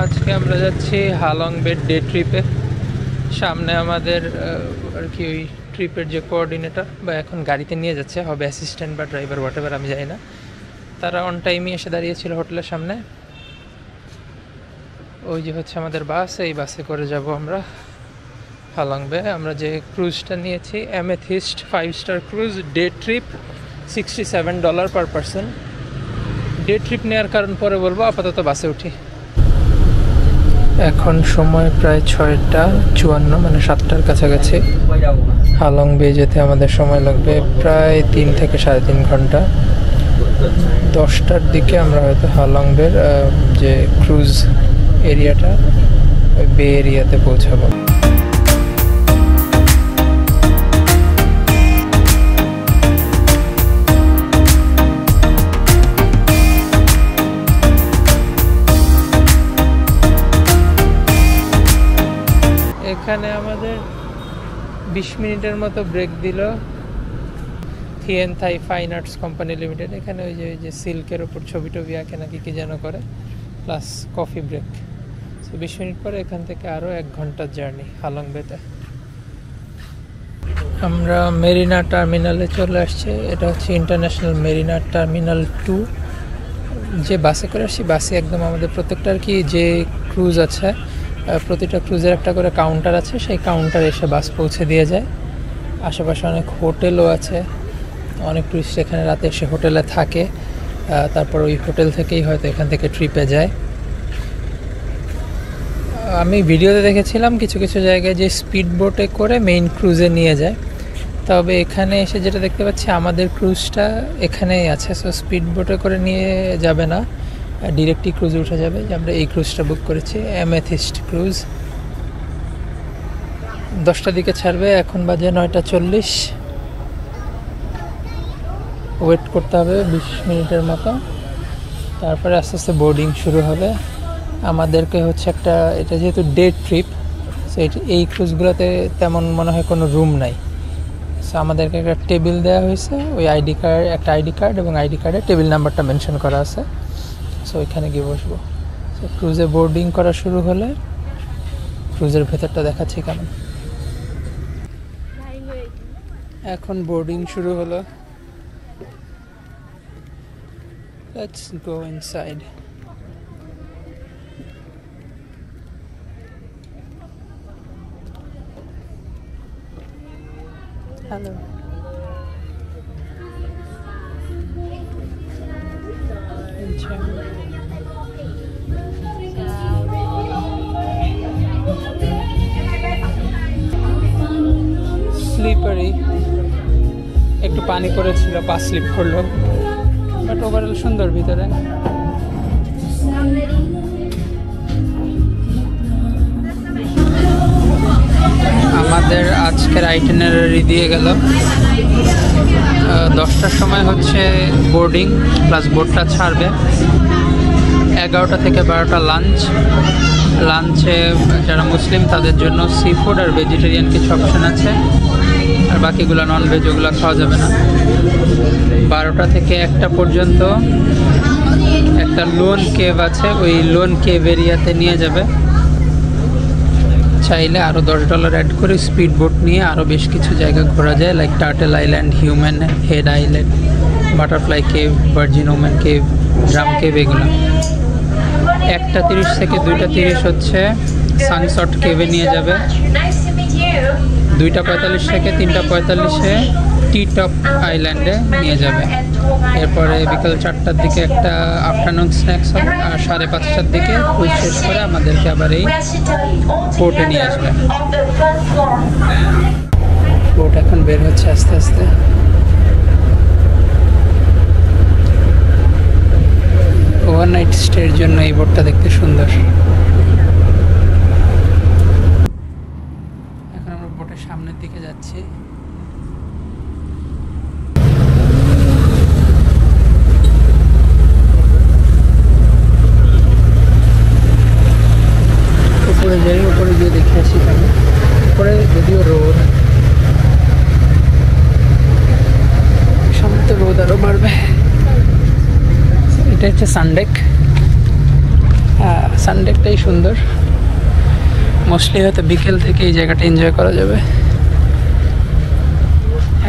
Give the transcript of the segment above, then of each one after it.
আজকে আমরা যাচ্ছি হালং বে ডে ট্রিপে। সামনে আমাদের আর কি ওই ট্রিপের যে কোঅর্ডিনেটর বা এখন গাড়িতে নিয়ে যাচ্ছে, হবে অ্যাসিস্ট্যান্ট বা ড্রাইভার হোয়াটএভার আমি জানি না, তারা অন টাইমই এসে দাঁড়িয়েছিল হোটেলের সামনে। ওই যে হচ্ছে আমাদের বাস, এই বাসে করে যাব আমরা হালং বে। আমরা যে ক্রুজটা নিয়েছি Amethyst 5 star cruise day trip, $67 per person. Day trip নেওয়ার কারণ পরে বলবো, আপাতত বাসে উঠি। এখন সময় প্রায় 6:54, মানে 7টার কাছাকাছি। হালং বে যেতে আমাদের সময় লাগবে প্রায় 3 থেকে 3.5 ঘন্টা। 10টার দিকে আমরা হয়তো হালং বের যে ক্রুজ এরিয়াটা, ওই বে এরিয়াতে পৌঁছাবো। এখানে আমাদের 20 মিনিটের মতো ব্রেক দিল থিয়েন থাই ফাইন আর্টস কোম্পানি লিমিটেড। এখানে ওই যে সিল্কের ওপর ছবি টবি আঁকে নাকি কি যেন করে, প্লাস কফি ব্রেক। তো 20 মিনিট পরে এখান থেকে আরও 1 ঘন্টার জার্নি হালং বেতে। আমরা মেরিনা টার্মিনালে চলে আসছি। এটা হচ্ছে ইন্টারন্যাশনাল মেরিনা টার্মিনাল 2। যে বাসে করে আসছি, বাসে একদম আমাদের প্রত্যেকটা আর কি যে ক্রুজ আছে, প্রতিটা ক্রুজের একটা করে কাউন্টার আছে, সেই কাউন্টারে এসে বাস পৌঁছে দিয়ে যায়। আশেপাশে অনেক হোটেলও আছে, অনেক টুরিস্ট এখানে রাতে এসে হোটেলে থাকে, তারপর ওই হোটেল থেকেই হয়তো এখান থেকে ট্রিপে যায়। আমি ভিডিওতে দেখেছিলাম কিছু কিছু জায়গায় যে স্পিড বোটে করে মেইন ক্রুজে নিয়ে যায়, তবে এখানে এসে যেটা দেখতে পাচ্ছি আমাদের ক্রুজটা এখানেই আছে। সো স্পিড বোটে করে নিয়ে যাবে না, ডিরেক্টলি ক্রুজে উঠে যাবে। যে আমরা এই ক্রুজটা বুক করেছি, অ্যামেথিস্ট ক্রুজ। 10টার দিকে ছাড়বে, এখন বাজে 9:40। ওয়েট করতে হবে 20 মিনিটের মতো, তারপরে আস্তে আস্তে বোর্ডিং শুরু হবে। আমাদেরকে হচ্ছে একটা, এটা যেহেতু ডে ট্রিপ, সো এই ক্রুজগুলোতে তেমন মনে হয় কোনো রুম নাই। সো আমাদেরকে একটা টেবিল দেওয়া হয়েছে, ওই আইডি কার্ড, একটা আইডি কার্ড এবং আইডি কার্ডে টেবিল নাম্বারটা মেনশন করা আছে। সো ওইখানে গিয়ে বসবো। সো ক্রুজে বোর্ডিং করা শুরু হলে ক্রুজের ভেতরটা দেখাচ্ছি কেমন। এখন বোর্ডিং শুরু হলো। Let's go inside. Hello. Slippery, একটু পানি পড়েছিল, পা স্লিপ করলো, বাট ওভারঅল সুন্দর ভিতরে। আমাদের আজকের আইটিনারি দিয়ে গেল। 10টার সময় হচ্ছে বোর্ডিং, প্লাস বোটটা ছাড়বে। 11টা থেকে 12টা লাঞ্চে যারা মুসলিম তাদের জন্য সি ফুড আর ভেজিটেরিয়ান কিছু অপশন আছে, আর বাকিগুলো নন ভেজ, ওগুলো খাওয়া যাবে না। 12টা থেকে 1টা পর্যন্ত একটা লোন কেভ আছে, ওই লোন কেভ এরিয়াতে নিয়ে যাবে। চাইলে আরও $10 অ্যাড করে স্পিড বোট নিয়ে আরও বেশ কিছু জায়গা ঘোরা যায়, like turtle island, human head island, butterfly cave, virgin woman cave, drum cave, এগুলো। 1:30 থেকে 2:30 হচ্ছে সানসট কেভে নিয়ে যাবে। 2:45 থেকে 3:45 টি টপ আইল্যান্ডে নিয়ে যাবে। এরপরে বিকাল 4টার দিকে একটা আফটারনুন স্ন্যাক্স হবে, আর 5:30টার দিকে ক্রুজ শেষ করে আমাদেরকে আবার এই পোর্টে নিয়ে আসবে। পোর্ট এখন বের হচ্ছে আস্তে আস্তে। ওভারনাইট স্টের জন্য এই বোটটা দেখতে সুন্দর। এখন আমরা বোটের সামনের দিকে যাচ্ছি। উপরে যাই, উপরে গিয়ে দেখে আসি কেমন। উপরে যদিও রোদ, সামনে তো রোদ আরও বাড়বে। এটা হচ্ছে সানডেক। সানডেটাই সুন্দর, মোস্টলি হয়তো বিকেল থেকে এই জায়গাটা এনজয় করা যাবে।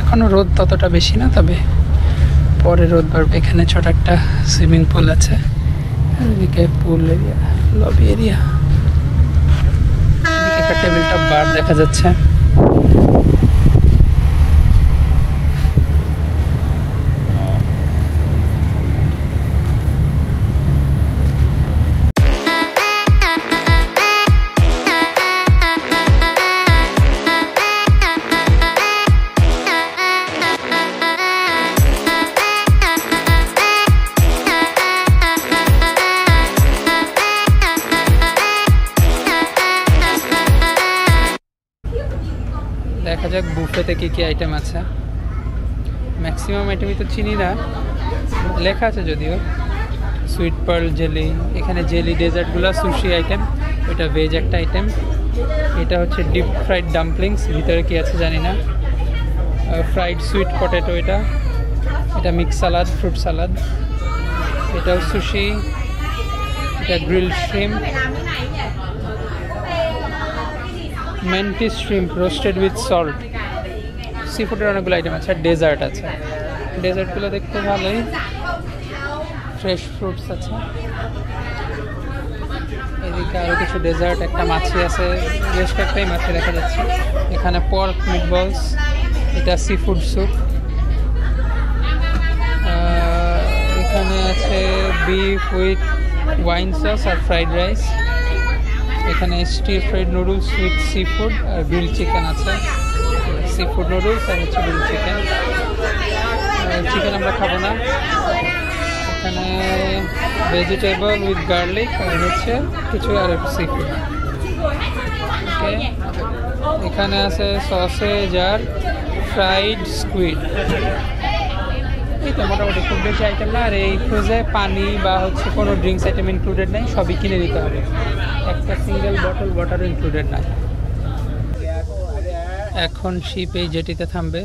এখনও রোদ ততটা বেশি না, তবে পরে রোদ বাড়বে। এখানে ছোট একটা সুইমিং পুল আছে, এদিকে পুল এরিয়া, লবি এরিয়া, এদিকে একটা টেবিল টপ বার দেখা যাচ্ছে। দেখা যাক বুফেতে কি কি আইটেম আছে। ম্যাক্সিমাম আইটেমই তো চিনি না, লেখা আছে যদিও। সুইট পার্ল জেলি, এখানে জেলি ডেজার্টগুলো, সুশি আইটেম, ওইটা ভেজ একটা আইটেম। এটা হচ্ছে ডিপ ফ্রাইড ডাম্পলিংস, ভিতরে কি আছে জানি না। ফ্রাইড সুইট পটেটো, এটা মিক্স সালাদ, ফ্রুট সালাদ। এটাও সুশি, এটা grill shrimp, mantis shrimp roasted with salt. Sea ফুডের অনেকগুলো আইটেম আছে। ডেজার্ট আছে, ডেজার্টগুলো দেখতে ভালোই, ফ্রেশ ফ্রুটস আছে। এদিকে আরও কিছু ডেজার্ট, একটা মাছি আছে, বেশ কয়েকটাই মাছি দেখা যাচ্ছে। এখানে পর্ক মিটবলস, এটা সি ফুড স্যুপ। এখানে আছে বিফ উইথ ওয়াইন সস আর ফ্রাইড রাইস। এখানে stir fried noodles with sea food আর গ্রিল চিকেন আছে। সি ফুড নুডলস আর হচ্ছে গ্রিল চিকেন। চিকেন আমরা খাবো না। এখানে ভেজিটেবল উইথ গার্লিক আর হচ্ছে কিছু আর সি ফুড। ওকে, এখানে আছে সসেজ আর ফ্রাইড স্কুইড। এই তো মোটামুটি খুব বেশি আইটেম না। আর এই ক্রুজে পানি বা হচ্ছে কোনো ড্রিঙ্কস আইটেম ইনক্লুডেড নেই, সবই কিনে নিতে হবে। একটা সিঙ্গেল বটল ওয়াটারও ইনক্লুডেড নাই। এখন শিপ এই জেটিতে থামবে,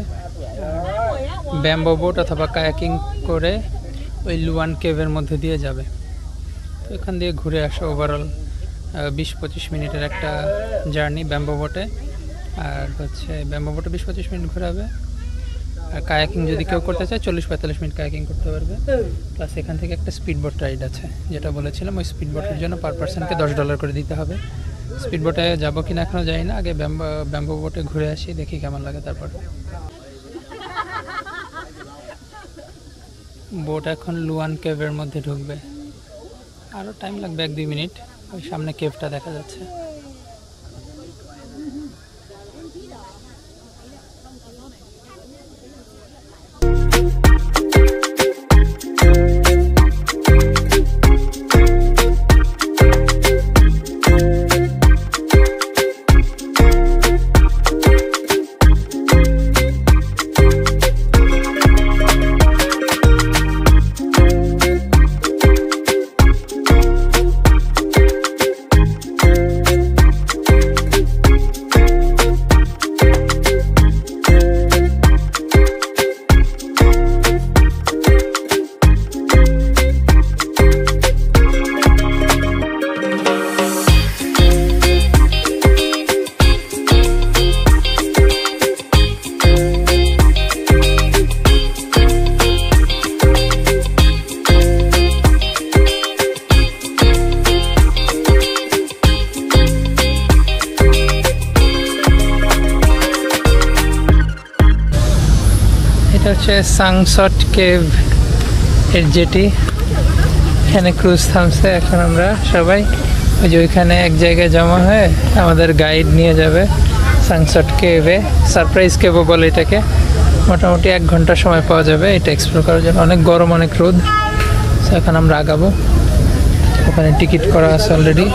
ব্যাম্বো বোট অথবা কায়াকিং করে ওই লুয়ান কেভের মধ্যে দিয়ে যাবে। তো এখান দিয়ে ঘুরে আসে ওভারঅল 20-25 মিনিটের একটা জার্নি ব্যাম্বো বোটে। আর হচ্ছে ব্যাম্বো বোটে 20-25 মিনিট ঘোরাবে। আর কায়াকিং যদি কেউ করতে চায় 40-45 মিনিট কায়াকিং করতে পারবে। প্লাস এখান থেকে একটা স্পিড বোট রাইড আছে, যেটা বলেছিলাম। ওই স্পিড বোটের জন্য পার পার্সনকে $10 করে দিতে হবে। স্পিড বোটে যাবো কিনা এখনও যাই না, আগে ব্যাম্বো বোটে ঘুরে আসি, দেখি কেমন লাগে। তারপর বোট এখন লুয়ান কেভের মধ্যে ঢুকবে, আরও টাইম লাগবে 1-2 মিনিট। ওই সামনে কেভটা দেখা যাচ্ছে। এটা হচ্ছে সাংসট কেভ এর জেটি। এখানে ক্রুজ থামছে। এখন আমরা সবাই ওই যে ওইখানে এক জায়গায় জমা হয়ে আমাদের গাইড নিয়ে যাবে সাংসট কেভে। সারপ্রাইজ কেভও বলে এটাকে। মোটামুটি 1 ঘন্টা সময় পাওয়া যাবে এটা এক্সপ্লোর করার জন্য। অনেক গরম, অনেক রোদ। এখন আমরা আগাবো। ওখানে টিকিট করা আছে অলরেডি।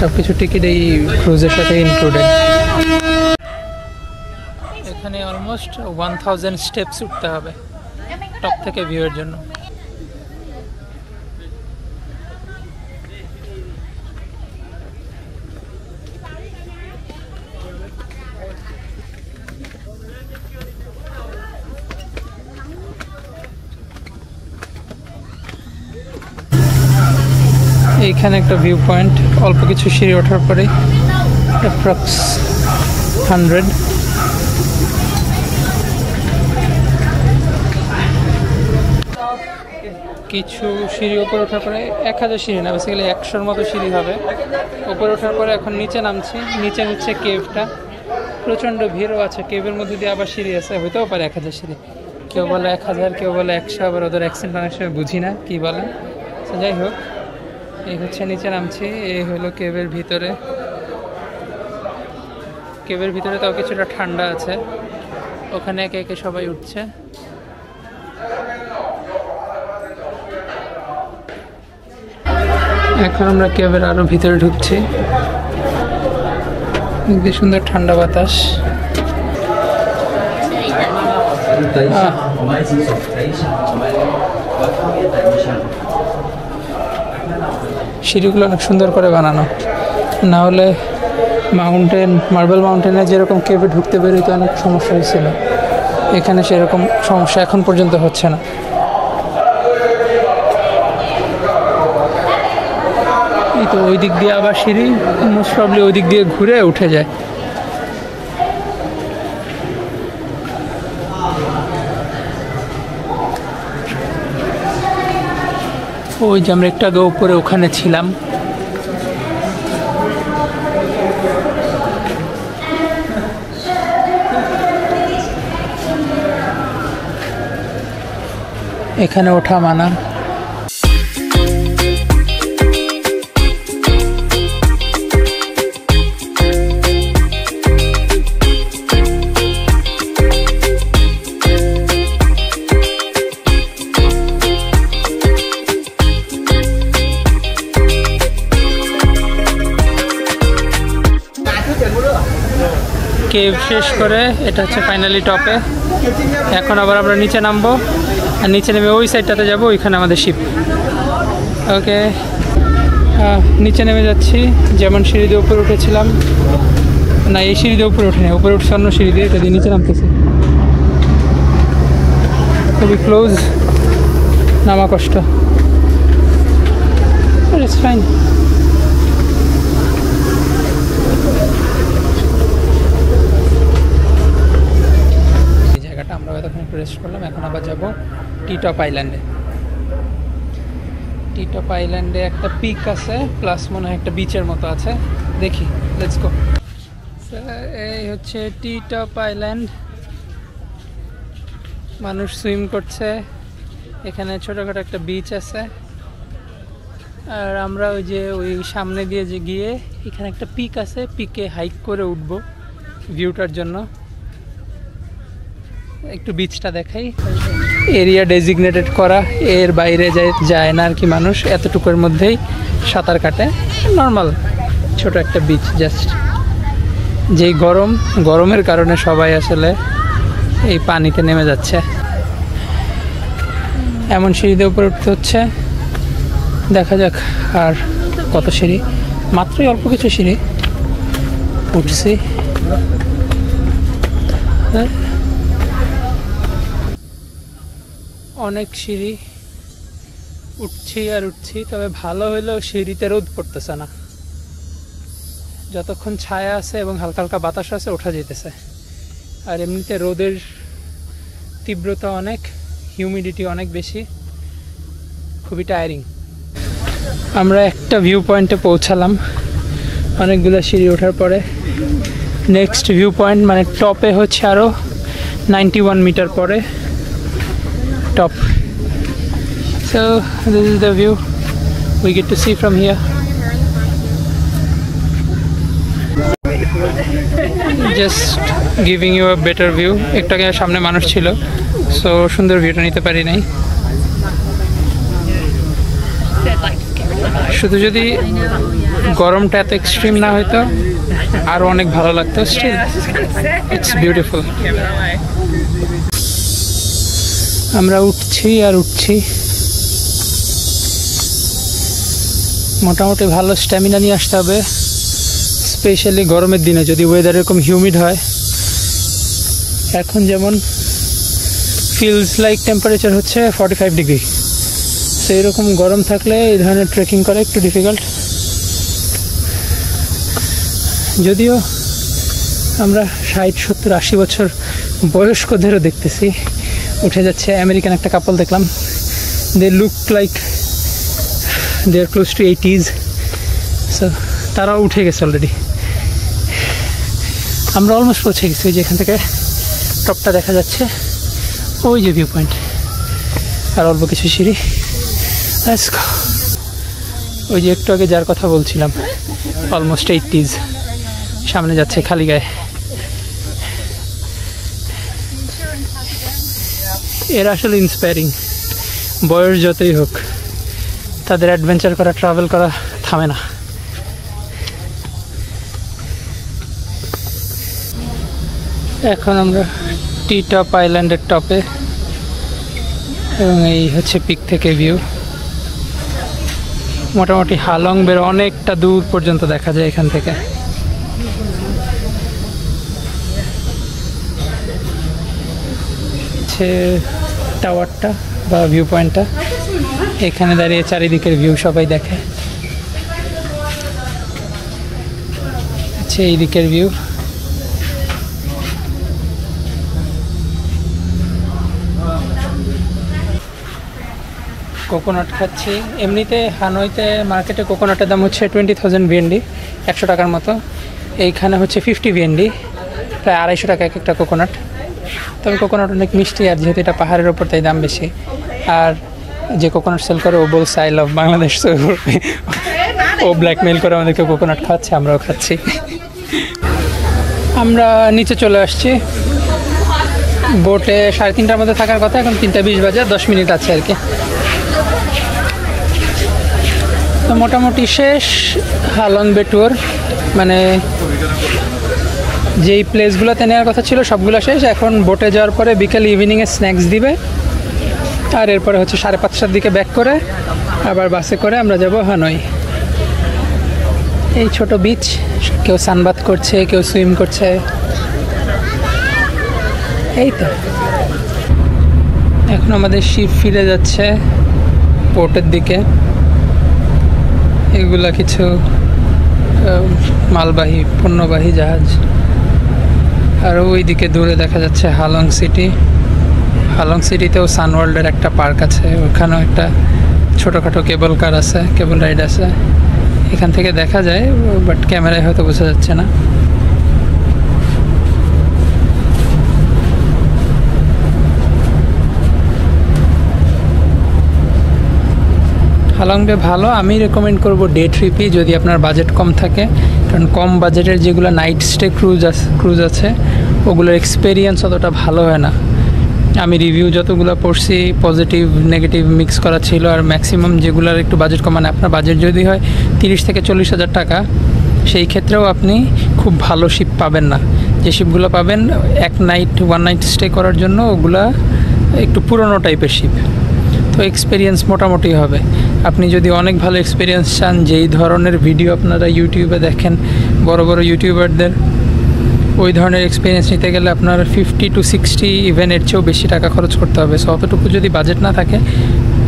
সব কিছু টিকিট এই ক্রুজের সাথে ইনক্লুডেড। এখানে অলমোস্ট 1000 স্টেপস উঠতে হবে টপ থেকে ভিউয়ের জন্য। এইখানে একটা ভিউ পয়েন্ট, অল্প কিছু সিঁড়ি ওঠার পরে অ্যাপ্রক্স 100। কিছু সিঁড়ি উপরে ওঠার পরে 1000 সিঁড়ি না, বেসিক্যালি 100-র মতো সিঁড়ি হবে। উপরে ওঠার পরে এখন নিচে নামছি। নিচে হচ্ছে কেভটা, প্রচণ্ড ভিড়ও আছে। কেভের মধ্যে দিয়ে আবার সিঁড়ি আছে, হইতেও পারে 1000 সিঁড়ি। কেউ বলে 1000, কেউ বলে 100, আবার ওদের অ্যাকসেন্ট অনেক সময় বুঝি না কী বলে। তো যাই হোক, এই হচ্ছে নিচে নামছি। এই হলো কেভের ভিতরে। কেভের ভিতরে তাও কিছুটা ঠান্ডা আছে। ওখানে একে একে সবাই উঠছে। এখন আমরা কেভের আরো ভিতরে ঢুকছি। দেখতে সুন্দর ঠান্ডা বাতাস। সিঁড়িগুলো অনেক সুন্দর করে বানানো, না হলে মার্বেল মাউন্টেনে যেরকম কেভে ঢুকতে বেরোতে অনেক সমস্যা হয়েছিল, এখানে সেরকম সমস্যা এখন পর্যন্ত হচ্ছে না। এই তো ওই দিক দিয়ে আবার সিঁড়ি, মোস্ট প্রবলি ওই দিক দিয়ে ঘুরে উঠে যায়। ওই যে আমরা একটু আগে উপরে ওখানে ছিলাম। এখানে ওঠা মানা। কেভ শেষ করে এটা হচ্ছে ফাইনালি টপে। এখন আবার আমরা নিচে নামবো, আর নিচে নেমে ওই সাইডটাতে যাবো, ওইখানে আমাদের শিপ। ওকে, নিচে নেমে যাচ্ছি। যেমন সিঁড়ি দিয়ে উপরে উঠেছিলাম, না এই সিঁড়ি দিয়ে উপরে উঠে, উপরে উঠছে অন্য সিঁড়ি দিয়ে, এটা দিয়ে নিচে নামতেছি। খুবই ক্লোজ, নামা কষ্ট, ইটস ফাইন। আমরা তখন একটু রেস্ট করলাম। এখন আবার যাবো টি-টপ আইল্যান্ডে। টি-টপ আইল্যান্ডে একটা পিক আছে, প্লাস মনে হয় একটা বিচের মতো আছে। দেখি, লেটস গো। এই হচ্ছে টি-টপ আইল্যান্ড। মানুষ সুইম করছে, এখানে ছোটোখাটো একটা বিচ আছে। আর আমরা ওই সামনে দিয়ে গিয়ে এখানে একটা পিক আছে, পিকে হাইক করে উঠবো ভিউটার জন্য। একটু বিচটা দেখাই। এরিয়া ডেজিগনেটেড করা, এর বাইরে যায় না আর কি। মানুষ এতটুকুর মধ্যেই সাঁতার কাটে। নর্মাল ছোট একটা বিচ জাস্ট। যেই গরমের কারণে সবাই আসলে এই পানিতে নেমে যাচ্ছে। এমন সিঁড়িতে উপরে উঠতে হচ্ছে। দেখা যাক আর কত সিঁড়ি, মাত্রই অল্প কিছু সিঁড়ি উঠছি। অনেক সিঁড়ি উঠছি আর উঠছি, তবে ভালো হইলেও সিঁড়িতে রোদ পড়তেছে না। যতক্ষণ ছায়া আছে এবং হালকা হালকা বাতাস আছে, ওঠা যেতেছে। আর এমনিতে রোদের তীব্রতা অনেক, হিউমিডিটি অনেক বেশি, খুবই টায়ারিং। আমরা একটা ভিউ পয়েন্টে পৌঁছালাম অনেকগুলো সিঁড়ি ওঠার পরে। নেক্সট ভিউ পয়েন্ট মানে টপে হচ্ছে আরও 91 মিটার পরে top. So this is the view we get to see from here. Just giving you a better view. একটু আগে সামনে মানুষ ছিল, সো সুন্দর ভিউটা নিতে পারি নাই। শুধু যদি গরমটা এত এক্সট্রিম না হইতো আরো অনেক ভালো লাগতো। Still it's beautiful. আমরা উঠছি আর উঠছি। মোটামুটি ভালো স্ট্যামিনা নিয়ে আসতে হবে, স্পেশালি গরমের দিনে যদি ওয়েদার এরকম হিউমিড হয়। এখন যেমন ফিলস লাইক টেম্পারেচার হচ্ছে 45 ডিগ্রি, তো এরকম গরম থাকলে এই ধরনের ট্রেকিং করা একটু ডিফিকাল্ট। যদিও আমরা 60-70-80 বছর বয়স্কদেরও দেখতেছি উঠে যাচ্ছে। আমেরিকান একটা কাপল দেখলাম, they look like they are close to 80s, so তারাও উঠে গেছে অলরেডি। আমরা অলমোস্ট পৌঁছে গেছি। ওই যে এখান থেকে টপটা দেখা যাচ্ছে, ওই যে ভিউ পয়েন্ট, আর অল্প কিছু সিঁড়ি। ওই যে একটু আগে যার কথা বলছিলাম, অলমোস্ট 80s, সামনে যাচ্ছে খালি গায়ে। এরা আসলে ইন্সপায়ারিং। বয়স যতই হোক, তাদের অ্যাডভেঞ্চার করা, ট্রাভেল করা থামে না। এখন আমরা টি টপ আইল্যান্ডের টপে, এবং এই হচ্ছে পিক থেকে ভিউ। মোটামুটি হালং বের অনেকটা দূর পর্যন্ত দেখা যায় এখান থেকে। টাওয়ারটা বা ভিউ পয়েন্টটা, এখানে দাঁড়িয়ে চারিদিকের ভিউ সবাই দেখে। এই দিকের ভিউ। কোকোনাট খাচ্ছি। এমনিতে হানয়তে মার্কেটে কোকোনাটের দাম হচ্ছে 20,000 VND, 100 টাকার মতো। এইখানে হচ্ছে 50 VND, প্রায় 250 টাকা এক একটা কোকোনাট। তবে কোকোনাট অনেক মিষ্টি, আর যেহেতু এটা পাহাড়ের ওপর তাই দাম বেশি। আর যে কোকোনাট সেল করে ও বলছে আই লাভ বাংলাদেশ, ও ব্ল্যাকমেল করে আমাদেরকে কোকোনাট খাওয়াচ্ছে, আমরাও খাচ্ছি। আমরা নিচে চলে আসছি। বোটে 3:30টার মধ্যে থাকার কথা, এখন 3:20 বাজে, 10 মিনিট আছে আর কি। তো মোটামুটি শেষ হালং বে ট্যুর। মানে যেই প্লেসগুলোতে নেওয়ার কথা ছিল সবগুলো শেষ। এখন বোটে যাওয়ার পরে বিকেল ইভিনিংয়ে স্ন্যাক্স দিবে, আর এরপরে হচ্ছে 5:30টার দিকে ব্যাক করে আবার বাসে করে আমরা যাব হানয়। এই ছোট বিচ, কেউ সানবাথ করছে, কেউ সুইম করছে। এই তো এখন আমাদের শিপ ফিরে যাচ্ছে পোর্টের দিকে। এগুলা কিছু মালবাহী পণ্যবাহী জাহাজ। আর ওই দিকে দূরে দেখা যাচ্ছে হালং সিটি। হালং সিটিতেও সানওয়ার্ল্ডের একটা পার্ক আছে, ওখানেও একটা ছোটোখাটো কেবল কার আছে, কেবল রাইড আছে। এখান থেকে দেখা যায়, বাট ক্যামেরায় হয়তো বোঝা যাচ্ছে না। হালং বে ভালো, আমি রেকমেন্ড করব ডে ট্রিপই, যদি আপনার বাজেট কম থাকে। কারণ কম বাজেটের যেগুলো নাইট স্টে ক্রুজ আছে ওগুলোর এক্সপেরিয়েন্স অতটা ভালো হয় না। আমি রিভিউ যতগুলো পড়ছি পজিটিভ নেগেটিভ মিক্স করা ছিল। আর ম্যাক্সিমাম যেগুলোর একটু বাজেট কম, মানে আপনার বাজেট যদি হয় 30 থেকে 40 হাজার টাকা, সেই ক্ষেত্রেও আপনি খুব ভালো শিপ পাবেন না। যে শিপগুলো পাবেন ওয়ান নাইট স্টে করার জন্য, ওগুলা একটু পুরনো টাইপের শিপ। তো এক্সপিরিয়েন্স মোটামুটি হবে। আপনি যদি অনেক ভালো এক্সপিরিয়েন্স চান, যেই ধরনের ভিডিও আপনারা ইউটিউবে দেখেন বড় বড় ইউটিউবারদের, ওই ধরনের এক্সপিরিয়েন্স নিতে গেলে আপনার 50 to 60 ইভেন এর চেয়েও বেশি টাকা খরচ করতে হবে। সো অতটুকু যদি বাজেট না থাকে,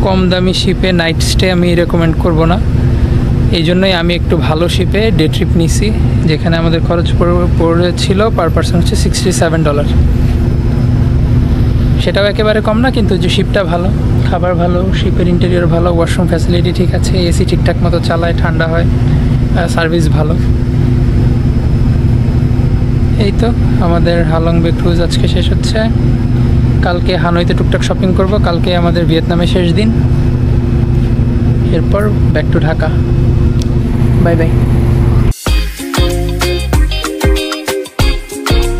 কম দামি শিপে নাইট স্টে আমি রেকমেন্ড করব না। এই জন্যই আমি একটু ভালো শিপে ডে ট্রিপ নিছি, যেখানে আমাদের খরচ পড়েছিল পার পারসন হচ্ছে $67। সেটাও একেবারে কম না, কিন্তু যে শিপটা ভালো, খাবার ভালো, শিপের ইন্টেরিয়র ভালো, ওয়াশরুম ফ্যাসিলিটি ঠিক আছে, এসি ঠিকঠাক মতো চালায়, ঠান্ডা হয়, সার্ভিস ভালো। এই তো আমাদের হালং বে ক্রুজ আজকে শেষ হচ্ছে। কালকে হানয়তে টুকটাক শপিং করব। কালকে আমাদের ভিয়েতনামে শেষ দিন, এরপর back to Dhaka. Bye bye.